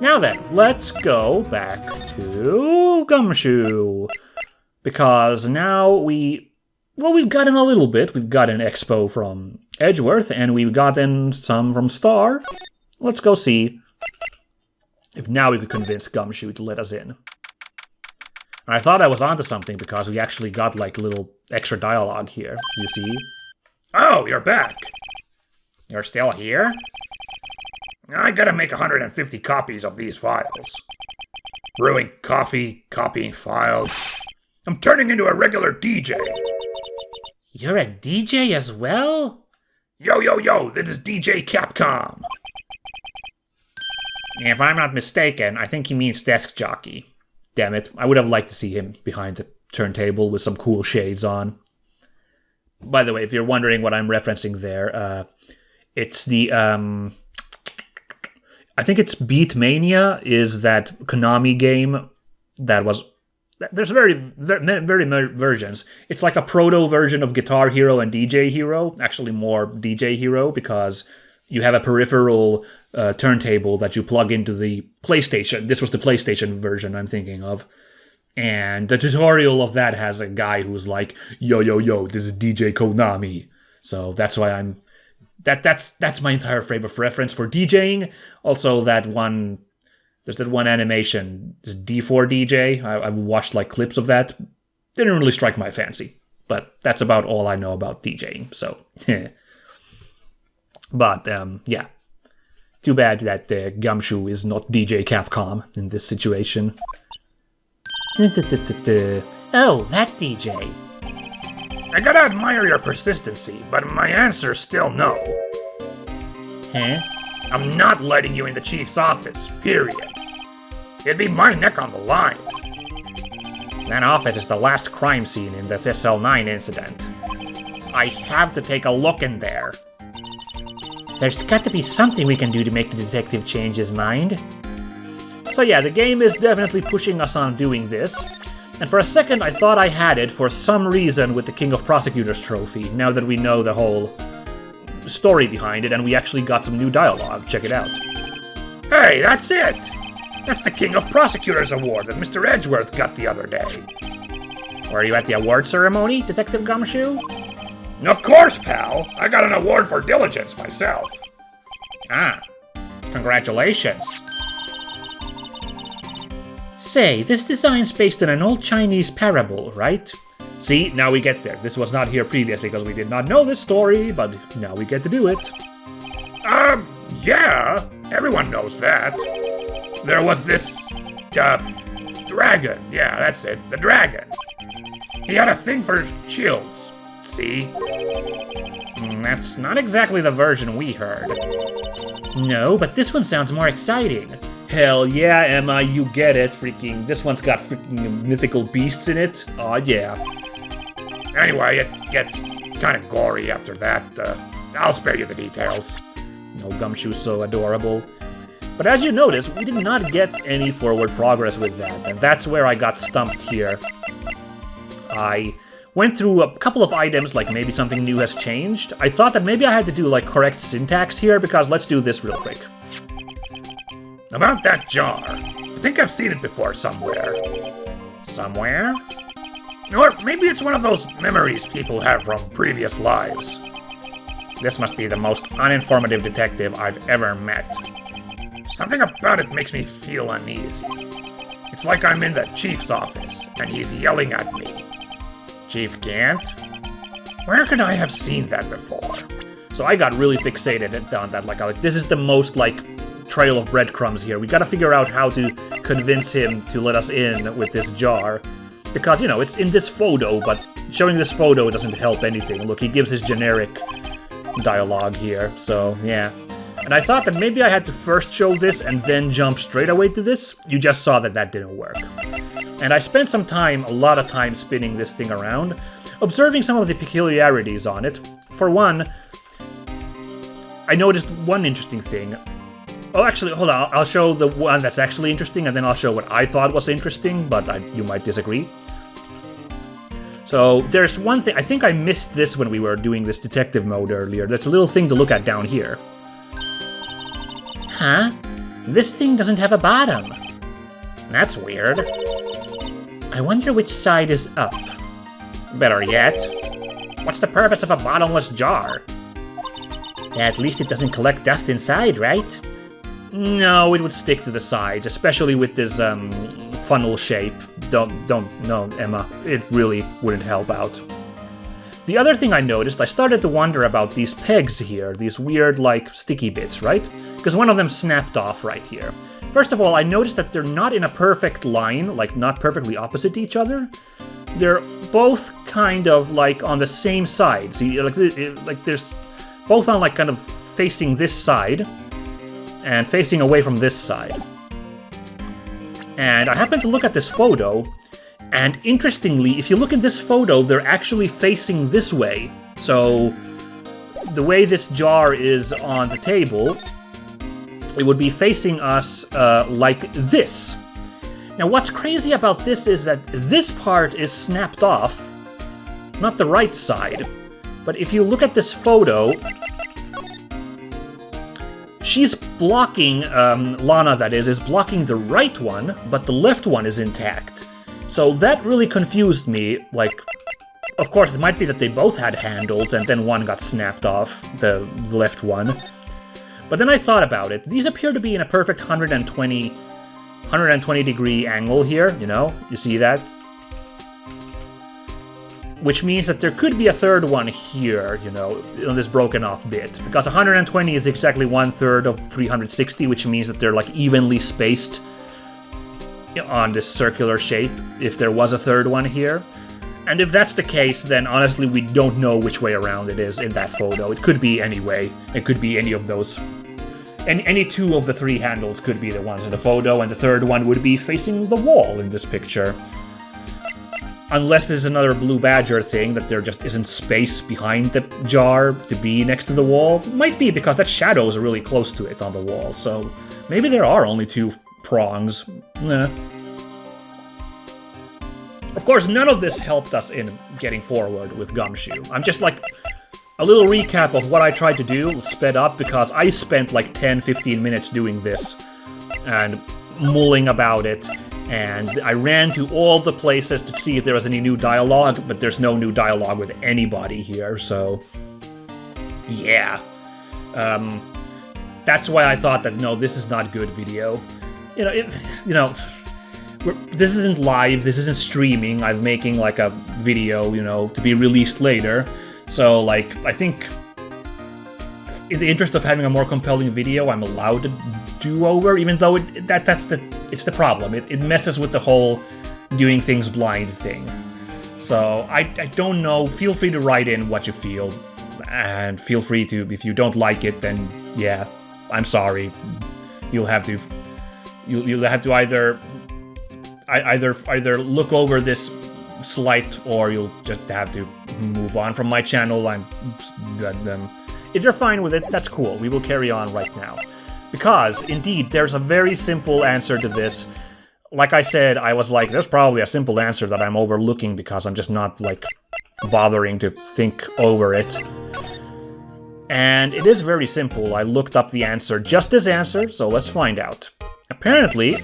Now then, let's go back to Gumshoe. Because now we've gotten a little bit. We've gotten Expo from Edgeworth, and we've gotten some from Star. Let's go see if now we could convince Gumshoe to let us in. And I thought I was onto something because we actually got like little extra dialogue here. You see? Oh, you're back. You're still here? I gotta make 150 copies of these files. Brewing coffee, copying files. I'm turning into a regular DJ. You're a DJ as well? Yo, yo, yo, this is DJ Capcom. If I'm not mistaken, I think he means desk jockey. Damn it, I would have liked to see him behind the turntable with some cool shades on. By the way, if you're wondering what I'm referencing there, it's the, I think it's Beatmania is that Konami game that was, there's very many versions. It's like a proto version of Guitar Hero and DJ Hero, actually more DJ Hero, because you have a peripheral turntable that you plug into the PlayStation. This was the PlayStation version I'm thinking of. And the tutorial of that has a guy who's like, yo, yo, yo, this is DJ Konami. So that's why I'm... That's my entire frame of reference for DJing. Also, there's that one animation, this D4DJ. I've watched like clips of that. Didn't really strike my fancy. But that's about all I know about DJing, so... But, yeah. Too bad that Gumshoe is not DJ Capcom in this situation. Oh, that DJ. I gotta admire your persistency, but my answer's still no. Huh? I'm not letting you in the chief's office, period. It'd be my neck on the line. That office is the last crime scene in the SL9 incident. I have to take a look in there. There's got to be something we can do to make the detective change his mind. So yeah, the game is definitely pushing us on doing this. And for a second I thought I had it for some reason with the King of Prosecutors trophy, now that we know the whole story behind it and we actually got some new dialogue. Check it out. Hey, that's it! That's the King of Prosecutors award that Mr. Edgeworth got the other day. Were you at the award ceremony, Detective Gumshoe? Of course, pal! I got an award for diligence myself. Ah, congratulations. Say, this design's based on an old Chinese parable, right? See, now we get there. This was not here previously because we did not know this story, but now we get to do it. Yeah, everyone knows that. There was this, dragon. Yeah, that's it, the dragon. He had a thing for shields. See? That's not exactly the version we heard. No, but this one sounds more exciting. Hell yeah, Emma, you get it. Freaking, this one's got freaking mythical beasts in it. Aw, yeah. Anyway, it gets kind of gory after that. I'll spare you the details. No, Gumshoe's so adorable. But as you notice, we did not get any forward progress with that, and that's where I got stumped here. I went through a couple of items, like maybe something new has changed. I thought that maybe I had to do like correct syntax here, because let's do this real quick. About that jar. I think I've seen it before somewhere. Somewhere? Or maybe it's one of those memories people have from previous lives. This must be the most uninformative detective I've ever met. Something about it makes me feel uneasy. It's like I'm in the chief's office, and he's yelling at me. Chief Gant? Where could I have seen that before? So I got really fixated on that, like this is the most, like, trail of breadcrumbs here. We gotta figure out how to convince him to let us in with this jar. Because, you know, it's in this photo, but showing this photo doesn't help anything. Look, he gives his generic dialogue here, so, yeah. And I thought that maybe I had to first show this and then jump straight away to this. You just saw that that didn't work. And I spent some time, a lot of time, spinning this thing around, observing some of the peculiarities on it. For one, I noticed one interesting thing. Oh, actually, hold on. I'll show the one that's actually interesting, and then I'll show what I thought was interesting, but you might disagree. So, there's one thing. I think I missed this when we were doing this detective mode earlier. There's a little thing to look at down here. Huh? This thing doesn't have a bottom. That's weird. I wonder which side is up. Better yet, what's the purpose of a bottomless jar? At least it doesn't collect dust inside, right? No, it would stick to the sides, especially with this funnel shape. No, Emma. It really wouldn't help out. The other thing I noticed, I started to wonder about these pegs here, these weird, like, sticky bits, right? Because one of them snapped off right here. First of all, I noticed that they're not in a perfect line, like, not perfectly opposite each other. They're both kind of, like, on the same side. See, like there's both on, like, kind of facing this side and facing away from this side. And I happened to look at this photo, and interestingly, if you look at this photo, they're actually facing this way. So the way this jar is on the table, it would be facing us like this. Now what's crazy about this is that this part is snapped off, not the right side. But if you look at this photo, she's blocking, Lana that is blocking the right one, but the left one is intact. So that really confused me, like, of course it might be that they both had handles and then one got snapped off, the left one. But then I thought about it, these appear to be in a perfect 120 degree angle here, you know, you see that? Which means that there could be a third one here, you know, on this broken off bit. Because 120 is exactly 1/3 of 360, which means that they're like evenly spaced on this circular shape, if there was a third one here. And if that's the case, then honestly we don't know which way around it is in that photo. It could be any way. It could be any of those. Any two of the three handles could be the ones in the photo, and the third one would be facing the wall in this picture. Unless there's another blue badger thing, that there just isn't space behind the jar to be next to the wall. Might be because that shadow is really close to it on the wall, so maybe there are only two prongs. Nah. Of course, none of this helped us in getting forward with Gumshoe. I'm just like, a little recap of what I tried to do, sped up, because I spent like 10-15 minutes doing this, and mulling about it, and I ran to all the places to see if there was any new dialogue, but there's no new dialogue with anybody here, so yeah. That's why I thought that, no, this is not good video. This isn't live, this isn't streaming, I'm making like a video, you know, to be released later. So, like, I think in the interest of having a more compelling video, I'm allowed to do over, even though it's the problem. It messes with the whole doing things blind thing. So, I don't know, feel free to write in what you feel, and feel free to, if you don't like it, then yeah, I'm sorry. You'll have to either look over this slight, or you'll just have to move on from my channel. If you're fine with it, that's cool. We will carry on right now. Because, indeed, there's a very simple answer to this. Like I said, I was like, there's probably a simple answer that I'm overlooking because I'm just not, like, bothering to think over it. And it is very simple. I looked up the answer, just this answer, so let's find out. Apparently...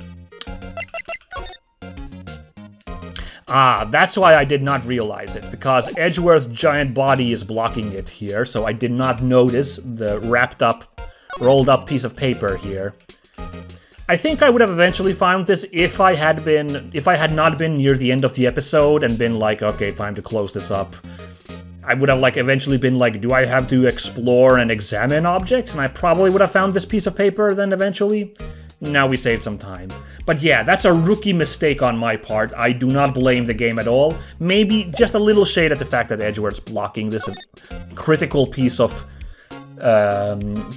that's why I did not realize it, because Edgeworth's giant body is blocking it here, so I did not notice the rolled up piece of paper here. I think I would have eventually found this if I had not been near the end of the episode and been like, okay, time to close this up. I would have like eventually been like, do I have to explore and examine objects? And I probably would have found this piece of paper then eventually. Now we saved some time. But yeah, that's a rookie mistake on my part. I do not blame the game at all. Maybe just a little shade at the fact that Edgeworth's blocking this critical piece of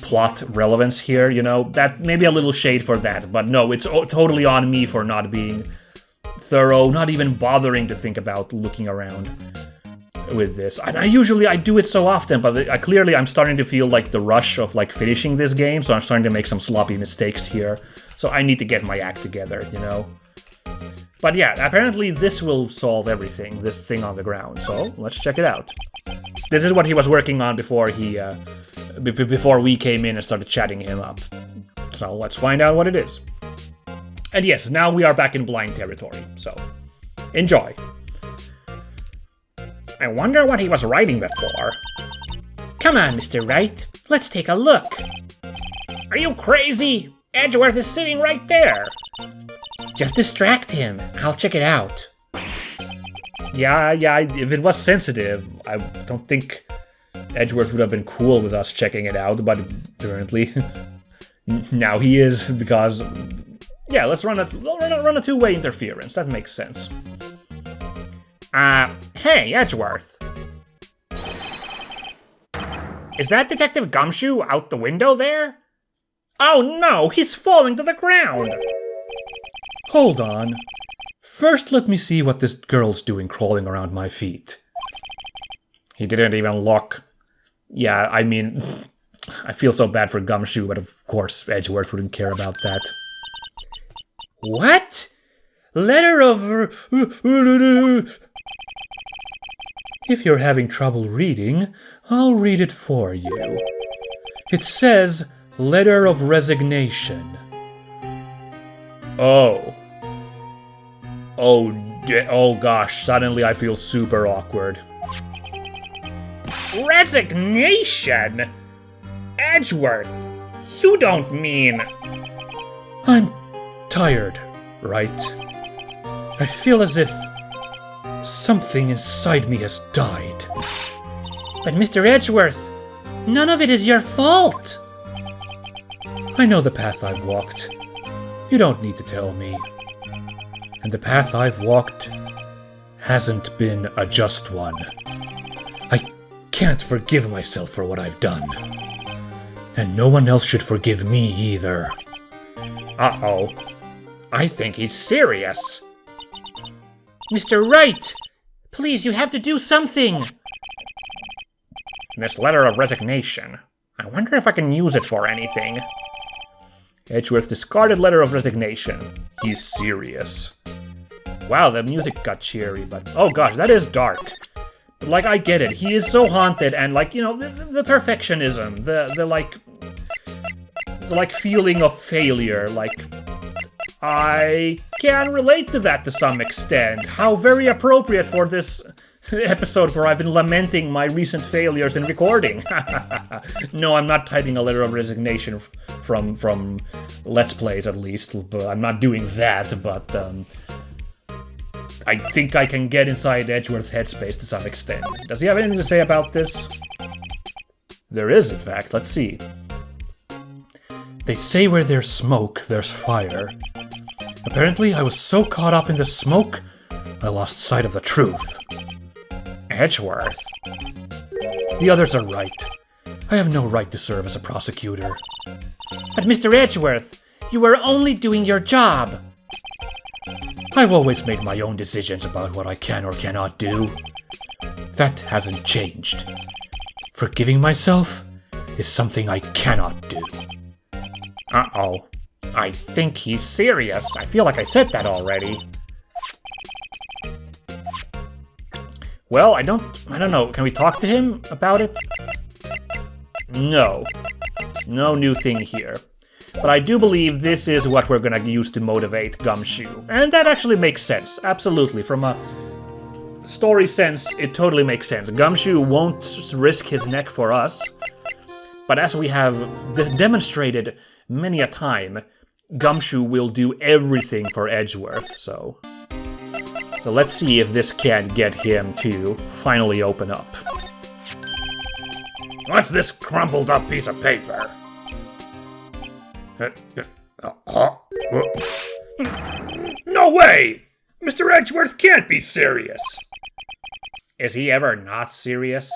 plot relevance here, you know? That maybe a little shade for that. But no, it's totally on me for not being thorough, not even bothering to think about looking around with this. And I do it so often, but clearly I'm starting to feel like the rush of like finishing this game, so I'm starting to make some sloppy mistakes here. So I need to get my act together, you know? But yeah, apparently this will solve everything, this thing on the ground, so let's check it out. This is what he was working on before we came in and started chatting him up. So let's find out what it is. And yes, now we are back in blind territory, so enjoy. I wonder what he was writing before. Come on, Mr. Wright. Let's take a look. Are you crazy? Edgeworth is sitting right there. Just distract him. I'll check it out. Yeah, if it was sensitive, I don't think Edgeworth would have been cool with us checking it out, but apparently now he is, because, yeah, let's run a two-way interference. That makes sense. Hey, Edgeworth. Is that Detective Gumshoe out the window there? Oh no, he's falling to the ground! Hold on. First, let me see what this girl's doing crawling around my feet. He didn't even look. Yeah, I mean, I feel so bad for Gumshoe, but of course Edgeworth wouldn't care about that. What? Letter of... If you're having trouble reading, I'll read it for you. It says, Letter of Resignation. Oh. Oh gosh, suddenly I feel super awkward. Resignation? Edgeworth, you don't mean... I'm tired, Wright. I feel as if something inside me has died. But Mr. Edgeworth, none of it is your fault. I know the path I've walked. You don't need to tell me. And the path I've walked hasn't been a just one. I can't forgive myself for what I've done. And no one else should forgive me either. Uh-oh. I think he's serious. Mr. Wright! Please, you have to do something! This letter of resignation. I wonder if I can use it for anything. Edgeworth discarded letter of resignation. He's serious. Wow, the music got cheery, but oh gosh, that is dark. But like, I get it. He is so haunted, and like, you know, the perfectionism, the feeling of failure, like, I can relate to that to some extent. How very appropriate for this episode where I've been lamenting my recent failures in recording. No, I'm not typing a letter of resignation from Let's Plays, at least. But I'm not doing that, but I think I can get inside Edgeworth's headspace to some extent. Does he have anything to say about this? There is, in fact. Let's see. They say where there's smoke, there's fire. Apparently, I was so caught up in the smoke, I lost sight of the truth. Edgeworth. The others are right. I have no right to serve as a prosecutor. But Mr. Edgeworth, you were only doing your job. I've always made my own decisions about what I can or cannot do. That hasn't changed. Forgiving myself is something I cannot do. Uh-oh. I think he's serious. I feel like I said that already. Well, I don't know. Can we talk to him about it? No. No new thing here. But I do believe this is what we're gonna use to motivate Gumshoe. And that actually makes sense. Absolutely. From a story sense, it totally makes sense. Gumshoe won't risk his neck for us. But as we have demonstrated many a time, Gumshoe will do everything for Edgeworth, so let's see if this can't get him to finally open up. What's this crumpled up piece of paper? No way! Mr. Edgeworth can't be serious! Is he ever not serious?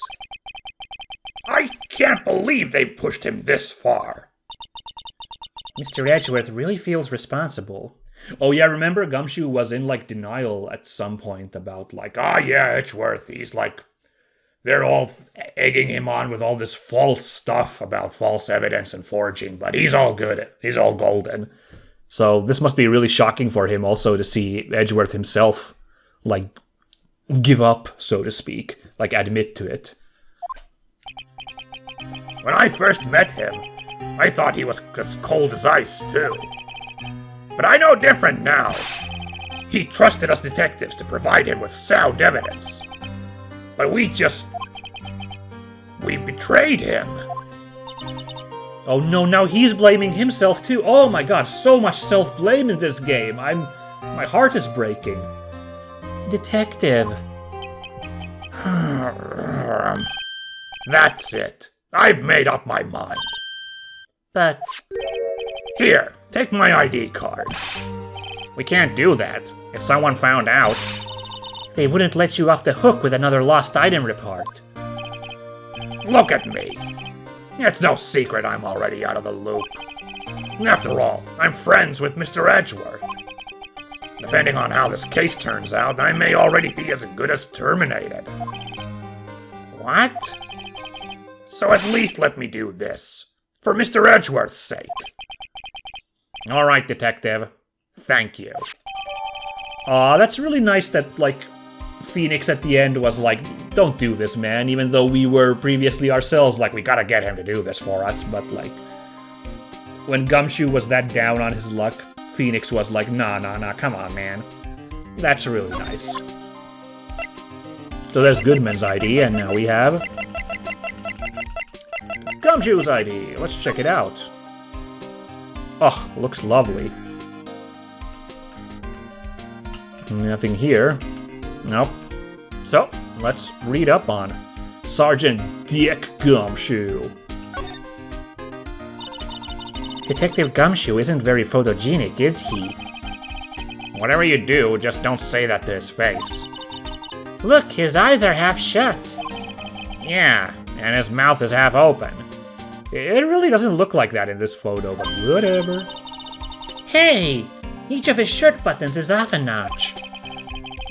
I can't believe they've pushed him this far. Mr. Edgeworth really feels responsible. Oh yeah, remember Gumshoe was in like denial at some point about like, yeah, Edgeworth, he's like, they're all egging him on with all this false stuff about false evidence and forging, but he's all good, he's all golden. So this must be really shocking for him also to see Edgeworth himself, like, give up, so to speak, like admit to it. When I first met him, I thought he was as cold as ice, too. But I know different now. He trusted us detectives to provide him with sound evidence. But we betrayed him. Oh no, now he's blaming himself too. Oh my god, so much self-blame in this game. My heart is breaking. Detective. That's it. I've made up my mind. But... Here, take my ID card. We can't do that. If someone found out... They wouldn't let you off the hook with another lost item report. Look at me. It's no secret I'm already out of the loop. After all, I'm friends with Mr. Edgeworth. Depending on how this case turns out, I may already be as good as terminated. What? So at least let me do this. For Mr. Edgeworth's sake. Alright, detective. Thank you. Aw, that's really nice that, like, Phoenix at the end was like, don't do this, man, even though we were previously ourselves like, we gotta get him to do this for us, but, like, when Gumshoe was that down on his luck, Phoenix was like, nah, come on, man. That's really nice. So there's Goodman's ID, and now we have... Gumshoe's ID! Let's check it out. Oh, looks lovely. Nothing here. Nope. So, let's read up on Sergeant Dick Gumshoe. Detective Gumshoe isn't very photogenic, is he? Whatever you do, just don't say that to his face. Look, his eyes are half shut. Yeah, and his mouth is half open. It really doesn't look like that in this photo, but whatever. Hey! Each of his shirt buttons is off a notch.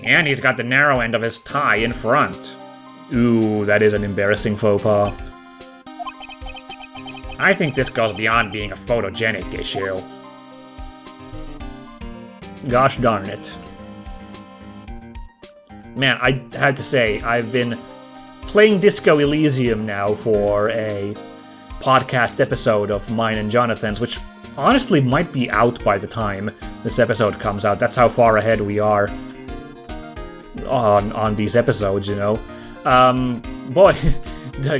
And he's got the narrow end of his tie in front. Ooh, that is an embarrassing faux pas. I think this goes beyond being a photogenic issue. Gosh darn it. Man, I had to say, I've been playing Disco Elysium now for a podcast episode of mine and Jonathan's, which honestly might be out by the time this episode comes out. That's how far ahead we are on these episodes, you know. Boy,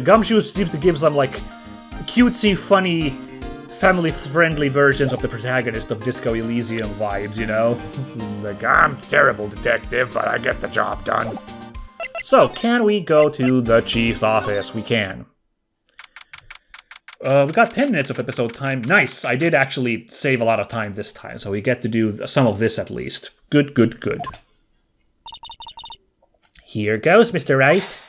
Gumshoe seems to give some, like, cutesy, funny, family-friendly versions of the protagonist of Disco Elysium vibes, you know? Like, I'm terrible detective, but I get the job done. So, can we go to the chief's office? We can. We got 10 minutes of episode time. Nice! I did actually save a lot of time this time, so we get to do some of this at least. Good, good, good. Here goes, Mr. Wright.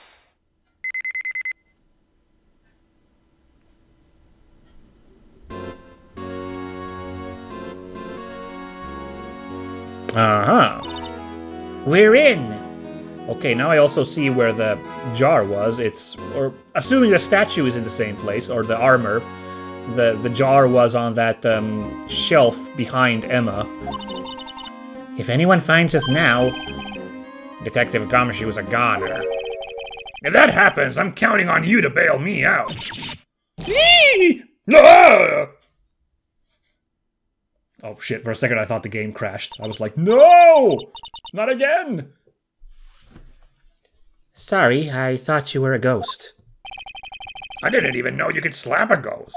Uh-huh. We're in! Okay, now I also see where the jar was. Or assuming the statue is in the same place, or the armor, the jar was on that shelf behind Emma. If anyone finds us now... Detective Gumshoe is a goner. If that happens, I'm counting on you to bail me out. Oh shit, for a second I thought the game crashed. I was like, no! Not again! Sorry, I thought you were a ghost. I didn't even know you could slap a ghost.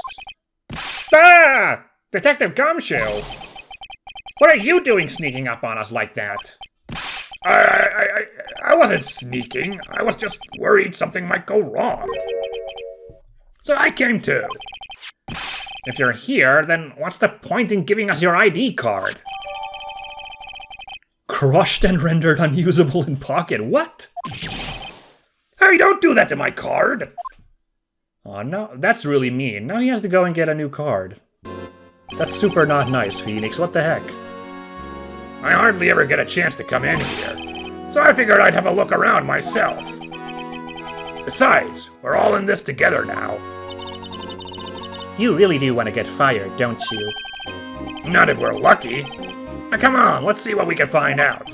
Ah! Detective Gumshoe! What are you doing sneaking up on us like that? I wasn't sneaking. I was just worried something might go wrong. So I came too. If you're here, then what's the point in giving us your ID card? Crushed and rendered unusable in pocket. What? Hey, don't do that to my card! Oh no, that's really mean. Now he has to go and get a new card. That's super not nice, Phoenix. What the heck? I hardly ever get a chance to come in here, so I figured I'd have a look around myself. Besides, we're all in this together now. You really do want to get fired, don't you? Not if we're lucky. Now come on, let's see what we can find out.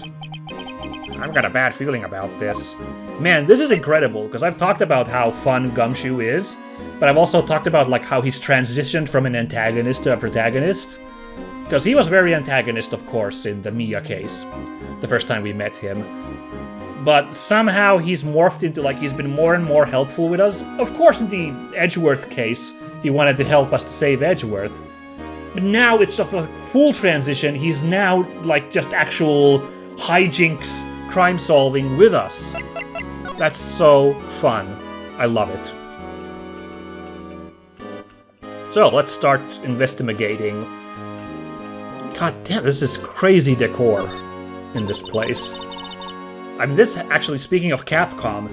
I've got a bad feeling about this. Man, this is incredible, because I've talked about how fun Gumshoe is, but I've also talked about like how he's transitioned from an antagonist to a protagonist. Because he was very antagonist, of course, in the Mia case, the first time we met him. But somehow he's morphed into, like, he's been more and more helpful with us. Of course, in the Edgeworth case, he wanted to help us to save Edgeworth. But now it's just a full transition. He's now, like, just actual hijinks, crime-solving with us. That's so fun. I love it. So, let's start investigating. God damn, this is crazy decor in this place. I mean, this, actually, speaking of Capcom,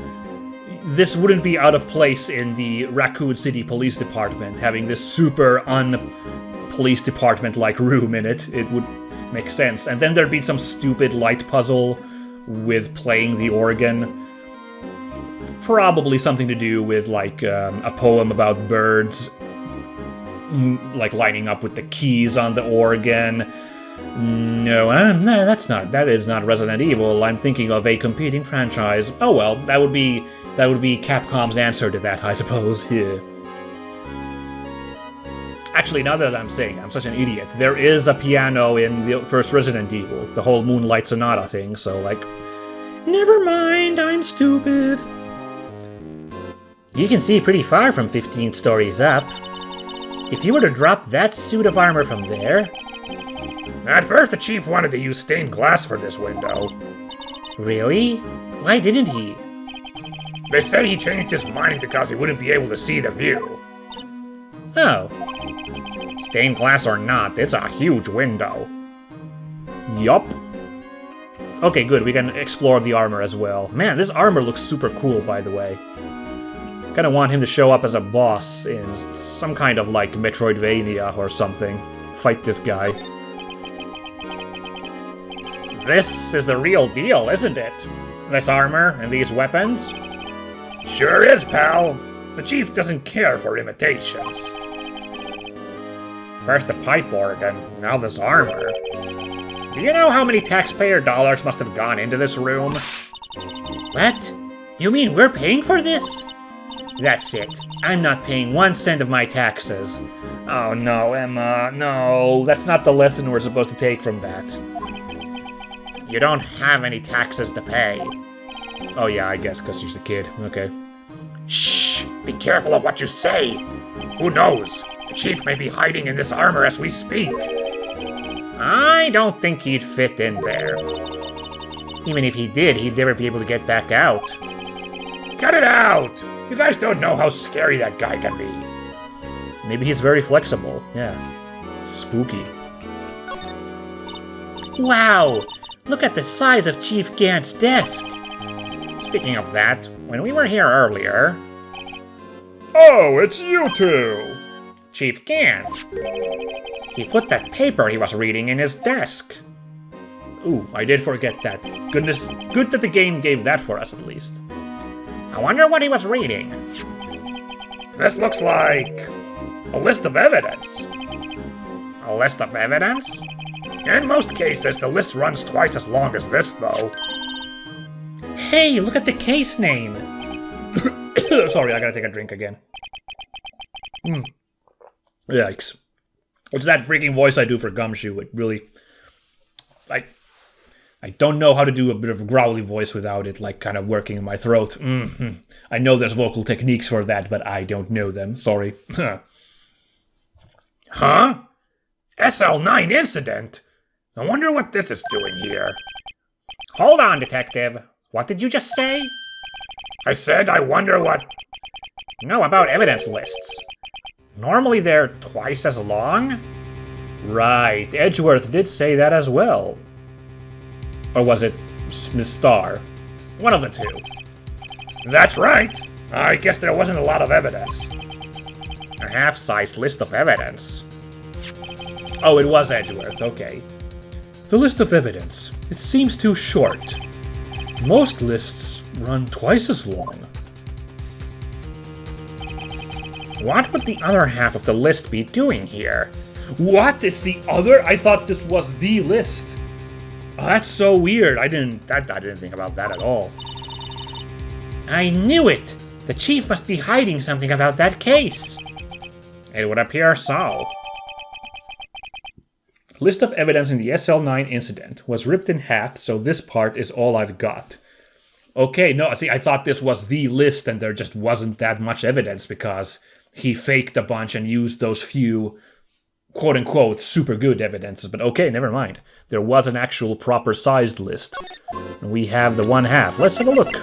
this wouldn't be out of place in the Raccoon City Police Department, having this super un-police department-like room in it. It would make sense. And then there'd be some stupid light puzzle with playing the organ. Probably something to do with, like, a poem about birds, like, lining up with the keys on the organ. No, that is not Resident Evil. I'm thinking of a competing franchise. Oh well, that would be Capcom's answer to that, I suppose. Yeah. Actually, now that I'm saying, I'm such an idiot. There is a piano in the first Resident Evil, the whole Moonlight Sonata thing. So, like, never mind, I'm stupid. You can see pretty far from 15 stories up. If you were to drop that suit of armor from there... At first, the chief wanted to use stained glass for this window. Really? Why didn't he? They say he changed his mind because he wouldn't be able to see the view. Oh. Stained glass or not, it's a huge window. Yup. Okay, good, we can explore the armor as well. Man, this armor looks super cool, by the way. Kinda want him to show up as a boss in some kind of, like, Metroidvania or something. Fight this guy. This is the real deal, isn't it? This armor and these weapons? Sure is, pal. The chief doesn't care for imitations. First the pipe organ, now this armor. Do you know how many taxpayer dollars must have gone into this room? What? You mean we're paying for this? That's it. I'm not paying 1 cent of my taxes. Oh no, Emma, no. That's not the lesson we're supposed to take from that. You don't have any taxes to pay. Oh yeah, I guess, because she's a kid. Okay. Shh! Be careful of what you say! Who knows? The chief may be hiding in this armor as we speak. I don't think he'd fit in there. Even if he did, he'd never be able to get back out. Cut it out! You guys don't know how scary that guy can be. Maybe he's very flexible. Yeah. Spooky. Wow! Look at the size of Chiefgants Desk! Speaking of that, when we were here earlier... Oh, it's you two! Chief Gant. He put that paper he was reading in his desk. Ooh, I did forget that. Goodness, good that the game gave that for us at least. I wonder what he was reading. This looks like a list of evidence. A list of evidence? In most cases, the list runs twice as long as this, though. Hey, look at the case name! Sorry, I gotta take a drink again. Yikes. It's that freaking voice I do for Gumshoe. It really... I don't know how to do a bit of a growly voice without it, like, kind of working in my throat. I know there's vocal techniques for that, but I don't know them. Sorry. Huh? SL9 incident? I wonder what this is doing here. Hold on, Detective. What did you just say? I said I wonder what... No, about evidence lists. Normally they're twice as long? Right, Edgeworth did say that as well. Or was it Miss Starr? One of the two. That's right. I guess there wasn't a lot of evidence. A half-sized list of evidence. Oh, it was Edgeworth, okay. The list of evidence. It seems too short. Most lists run twice as long. What would the other half of the list be doing here? What? It's the other? I thought this was the list. Oh, that's so weird. I didn't think about that at all. I knew it! The chief must be hiding something about that case. It would appear so. List of evidence in the SL9 incident was ripped in half, so this part is all I've got. Okay, no, see, I thought this was the list and there just wasn't that much evidence because he faked a bunch and used those few quote-unquote super good evidences. But okay, never mind. There was an actual proper sized list. We have the 1/2. Let's have a look.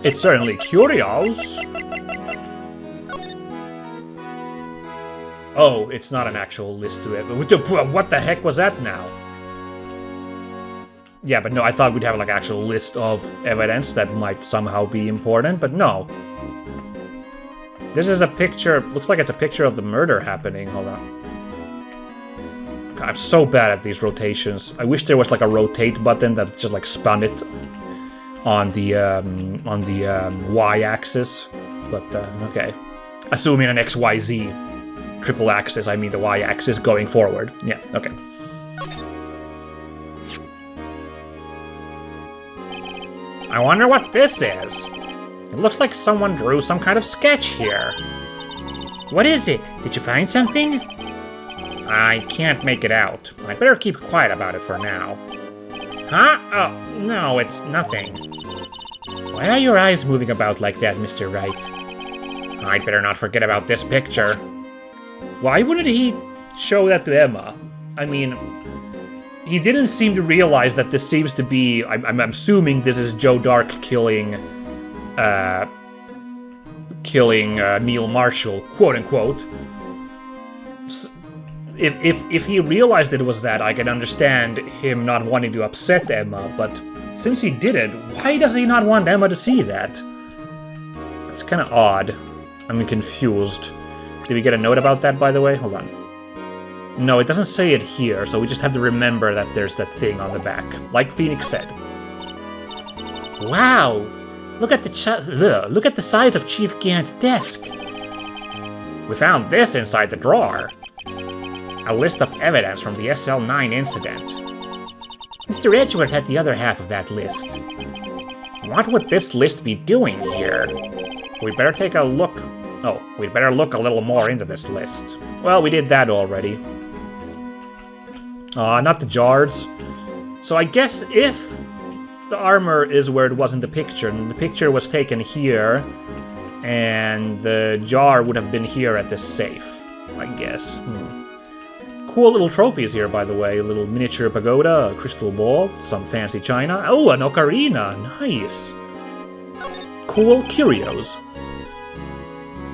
It's certainly curious. Oh, it's not an actual list to it. What the heck was that now? Yeah, but no, I thought we'd have like an actual list of evidence that might somehow be important, but no. This is a picture, looks like it's a picture of the murder happening. Hold on. God, I'm so bad at these rotations. I wish there was like a rotate button that just like spun it on the y-axis, but okay. Assuming an XYZ triple axis, I mean the y-axis going forward. Yeah, okay. I wonder what this is. It looks like someone drew some kind of sketch here. What is it? Did you find something? I can't make it out. I better keep quiet about it for now. Huh? Oh, no, it's nothing. Why are your eyes moving about like that, Mr. Wright? I'd better not forget about this picture. Why wouldn't he show that to Emma? I mean, he didn't seem to realize that this seems to be... I'm assuming this is Joe Dark killing Neil Marshall, quote-unquote. If he realized it was that, I can understand him not wanting to upset Emma, but since he didn't, why does he not want Emma to see that? That's kind of odd. I'm confused. Did we get a note about that, by the way? Hold on. No, it doesn't say it here, so we just have to remember that there's that thing on the back, like Phoenix said. Wow! Look at the size of Chiefgants Desk. We found this inside the drawer. A list of evidence from the SL9 incident. Mr. Edgeworth had the other half of that list. What would this list be doing here? We better take a look. Oh, we'd better look a little more into this list. Well, we did that already. Not the jars. So I guess if the armor is where it was in the picture, and the picture was taken here, and the jar would have been here at this safe, I guess. Cool little trophies here, by the way. A little miniature pagoda, a crystal ball, some fancy china. Oh, an ocarina. Nice. Cool curios.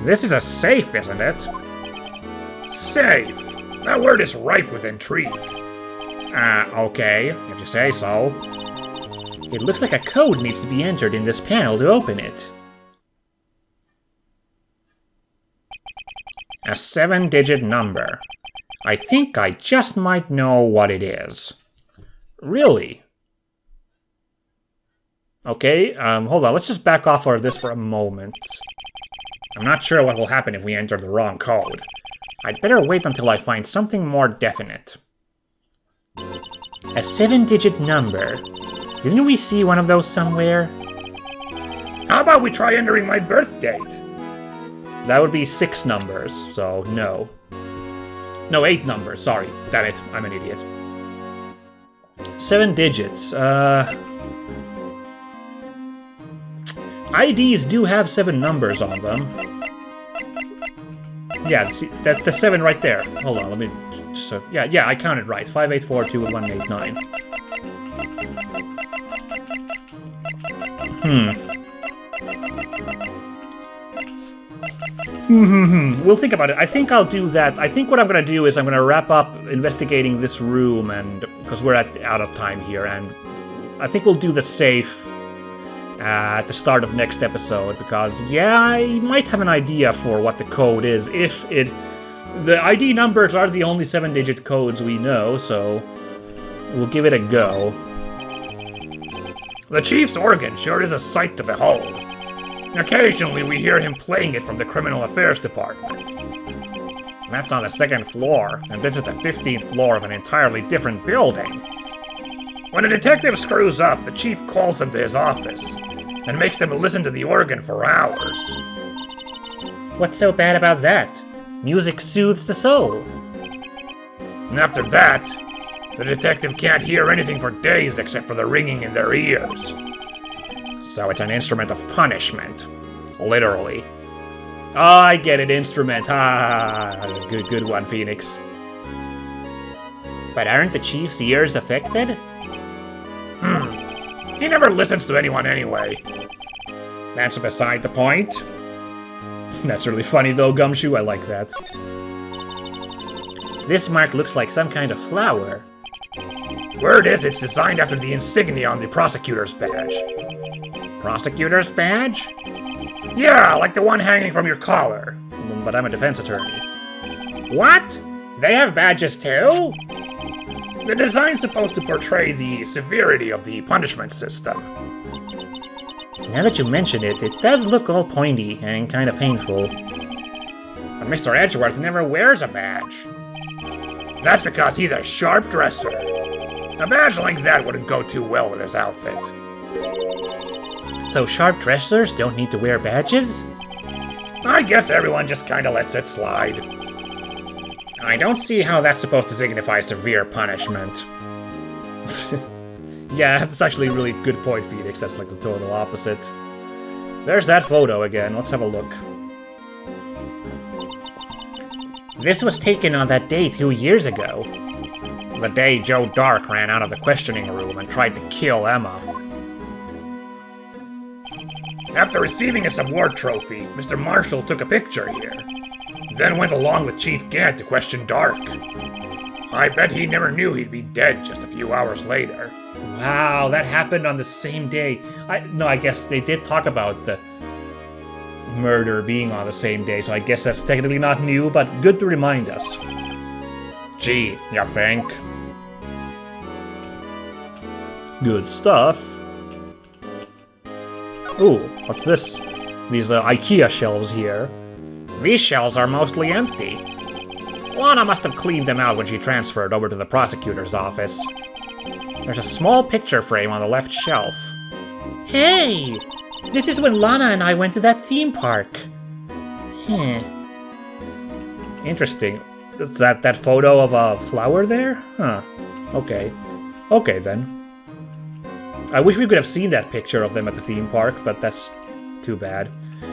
This is a safe, isn't it? Safe. That word is ripe with intrigue. Okay, if you say so. It looks like a code needs to be entered in this panel to open it. A 7-digit number. I think I just might know what it is. Really? Okay, hold on, let's just back off of this for a moment. I'm not sure what will happen if we enter the wrong code. I'd better wait until I find something more definite. A 7-digit number. Didn't we see one of those somewhere? How about we try entering my birth date? That would be 6 numbers, so no. No, 8 numbers, sorry. Damn it, I'm an idiot. 7 digits, IDs do have 7 numbers on them. Yeah, see, that's the 7 right there. Hold on, let me just... yeah, I counted right. 5842 We'll think about it. I think I'll do that. I think what I'm going to do is I'm going to wrap up investigating this room, and because we're out of time here, and I think we'll do the safe at the start of next episode, because, yeah, I might have an idea for what the code is, if it... The ID numbers are the only 7-digit codes we know, so we'll give it a go. The Chief's organ sure is a sight to behold. Occasionally we hear him playing it from the Criminal Affairs Department. That's on the 2nd floor, and this is the 15th floor of an entirely different building. When a detective screws up, the Chief calls him to his office. and makes them listen to the organ for hours. What's so bad about that? Music soothes the soul. And after that, the detective can't hear anything for days except for the ringing in their ears. So it's an instrument of punishment. Literally. Oh, I get it, instrument. Ah, good one, Phoenix. But aren't the chief's ears affected? He never listens to anyone anyway. That's beside the point. That's really funny though, Gumshoe. I like that. This mark looks like some kind of flower. Word is it's designed after the insignia on the prosecutor's badge. Prosecutor's badge? Yeah, like the one hanging from your collar. But I'm a defense attorney. What? They have badges too? The design's supposed to portray the severity of the punishment system. Now that you mention it, it does look all pointy and kind of painful. But Mr. Edgeworth never wears a badge. That's because he's a sharp dresser. A badge like that wouldn't go too well with his outfit. So sharp dressers don't need to wear badges? I guess everyone just kinda lets it slide. I don't see how that's supposed to signify severe punishment. Yeah, that's actually a really good point, Phoenix. That's like the total opposite. There's that photo again. Let's have a look. This was taken on that day 2 years ago. The day Joe Dark ran out of the questioning room and tried to kill Emma. After receiving his award trophy, Mr. Marshall took a picture here. Then went along with Chief Gant to question Dark. I bet he never knew he'd be dead just a few hours later. Wow, that happened on the same day. I guess they did talk about the murder being on the same day, so I guess that's technically not new, but good to remind us. Gee, you think? Good stuff. Ooh, what's this? These Ikea shelves here. These shelves are mostly empty. Lana must have cleaned them out when she transferred over to the prosecutor's office. There's a small picture frame on the left shelf. Hey! This is when Lana and I went to that theme park. Interesting. Is that photo of a flower there? Huh. Okay. Okay, then. I wish we could have seen that picture of them at the theme park, but that's too bad.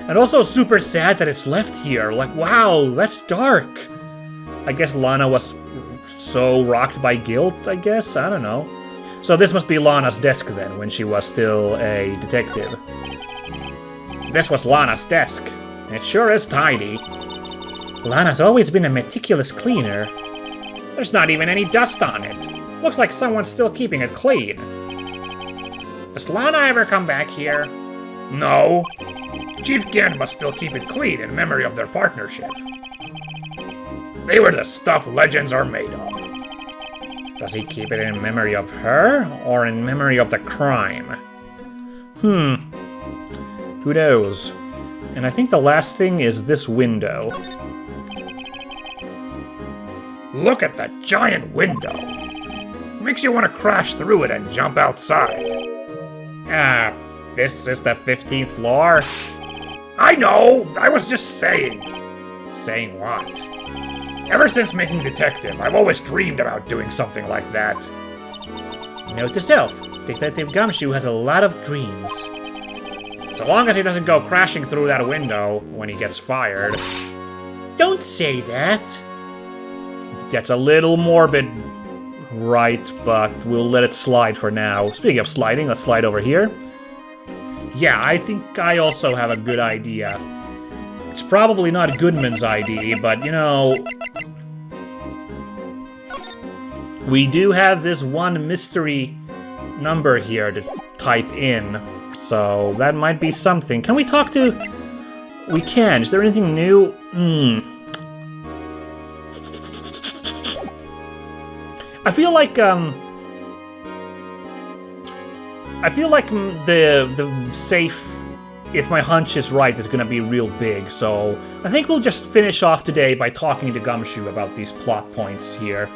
And also super sad that it's left here. Like, wow, that's dark. I guess Lana was so rocked by guilt, I guess? I don't know. So this must be Lana's desk then, when she was still a detective. This was Lana's desk. It sure is tidy. Lana's always been a meticulous cleaner. There's not even any dust on it. Looks like someone's still keeping it clean. Does Lana ever come back here? No. Chief Gant must still keep it clean in memory of their partnership. They were the stuff legends are made of. Does he keep it in memory of her, or in memory of the crime? Who knows? And I think the last thing is this window. Look at that giant window. Makes you want to crash through it and jump outside. This is the 15th floor? I know! I was just saying. Saying what? Ever since making detective, I've always dreamed about doing something like that. Note to self, Detective Gumshoe has a lot of dreams. So long as he doesn't go crashing through that window when he gets fired. Don't say that. That's a little morbid, right, but we'll let it slide for now. Speaking of sliding, let's slide over here. Yeah, I think I also have a good idea. It's probably not Goodman's ID, but, you know, we do have this one mystery number here to type in, so that might be something. Can we talk to... We can. Is there anything new? I feel like the safe, if my hunch is right, is gonna be real big, so I think we'll just finish off today by talking to Gumshoe about these plot points here.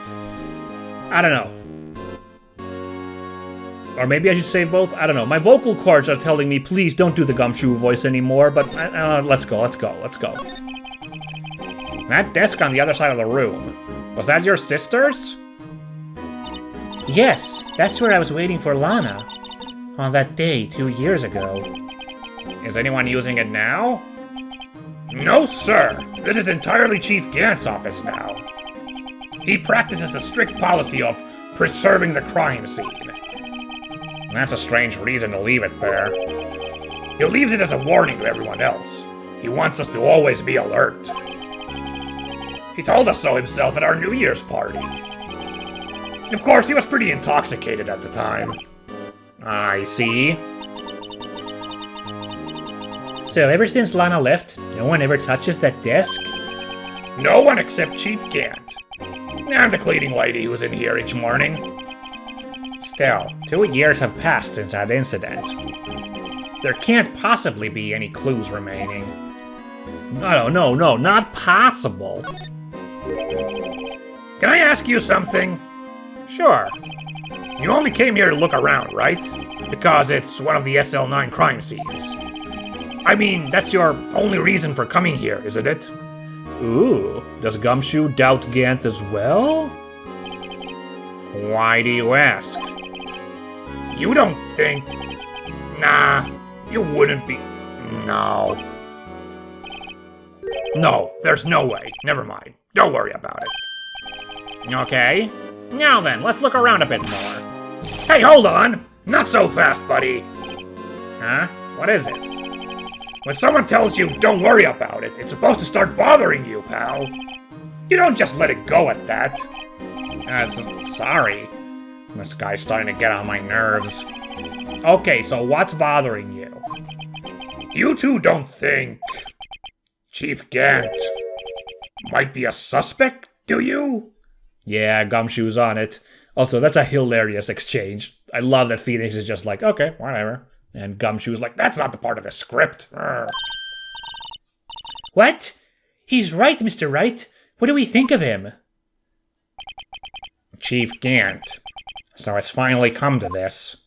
I don't know. Or maybe I should save both? I don't know. My vocal cords are telling me, please don't do the Gumshoe voice anymore, but let's go. That desk on the other side of the room. Was that your sister's? Yes, that's where I was waiting for Lana. On that day 2 years ago. Is anyone using it now? No, sir. This is entirely Chief Gant's office now. He practices a strict policy of preserving the crime scene. That's a strange reason to leave it there. He leaves it as a warning to everyone else. He wants us to always be alert. He told us so himself at our New Year's party. Of course, he was pretty intoxicated at the time. I see. So ever since Lana left, no one ever touches that desk? No one except Chief Gant. And the cleaning lady who was in here each morning. Still, 2 years have passed since that incident. There can't possibly be any clues remaining. No, not possible. Can I ask you something? Sure. You only came here to look around, right? Because it's one of the SL9 crime scenes. I mean, that's your only reason for coming here, isn't it? Ooh, does Gumshoe doubt Gant as well? Why do you ask? You don't think... Nah, you wouldn't be... No. No, there's no way. Never mind. Don't worry about it. Okay. Now then, let's look around a bit more. Hey, hold on! Not so fast, buddy. Huh? What is it? When someone tells you don't worry about it, it's supposed to start bothering you, pal. You don't just let it go at that. Sorry. This guy's starting to get on my nerves. Okay, so what's bothering you? You two don't think Chief Gant might be a suspect, do you? Yeah, Gumshoe's on it. Also, that's a hilarious exchange. I love that Phoenix is just like, okay, whatever. And Gumshoe's like, that's not the part of the script. What? He's right, Mr. Wright. What do we think of him? Chief Gant. So it's finally come to this.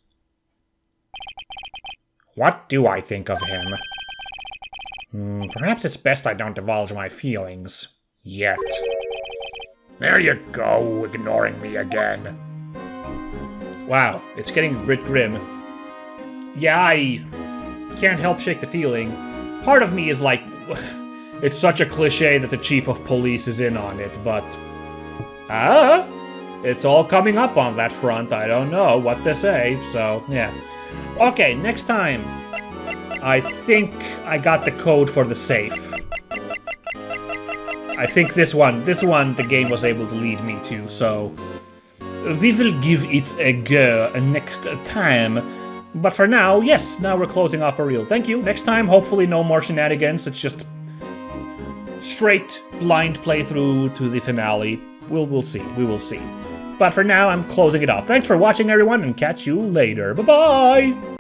What do I think of him? Perhaps it's best I don't divulge my feelings. Yet. There you go, ignoring me again. Wow, it's getting a bit grim. Yeah, I can't help shake the feeling. Part of me is like, it's such a cliche that the chief of police is in on it, but... it's all coming up on that front. I don't know what to say, so, yeah. Okay, next time. I think I got the code for the safe. I think this one the game was able to lead me to, so... We will give it a go next time. But for now, yes, now we're closing off for real. Thank you. Next time, hopefully no more shenanigans. It's just straight blind playthrough to the finale. We'll see. We will see. But for now, I'm closing it off. Thanks for watching, everyone, and catch you later. Bye-bye!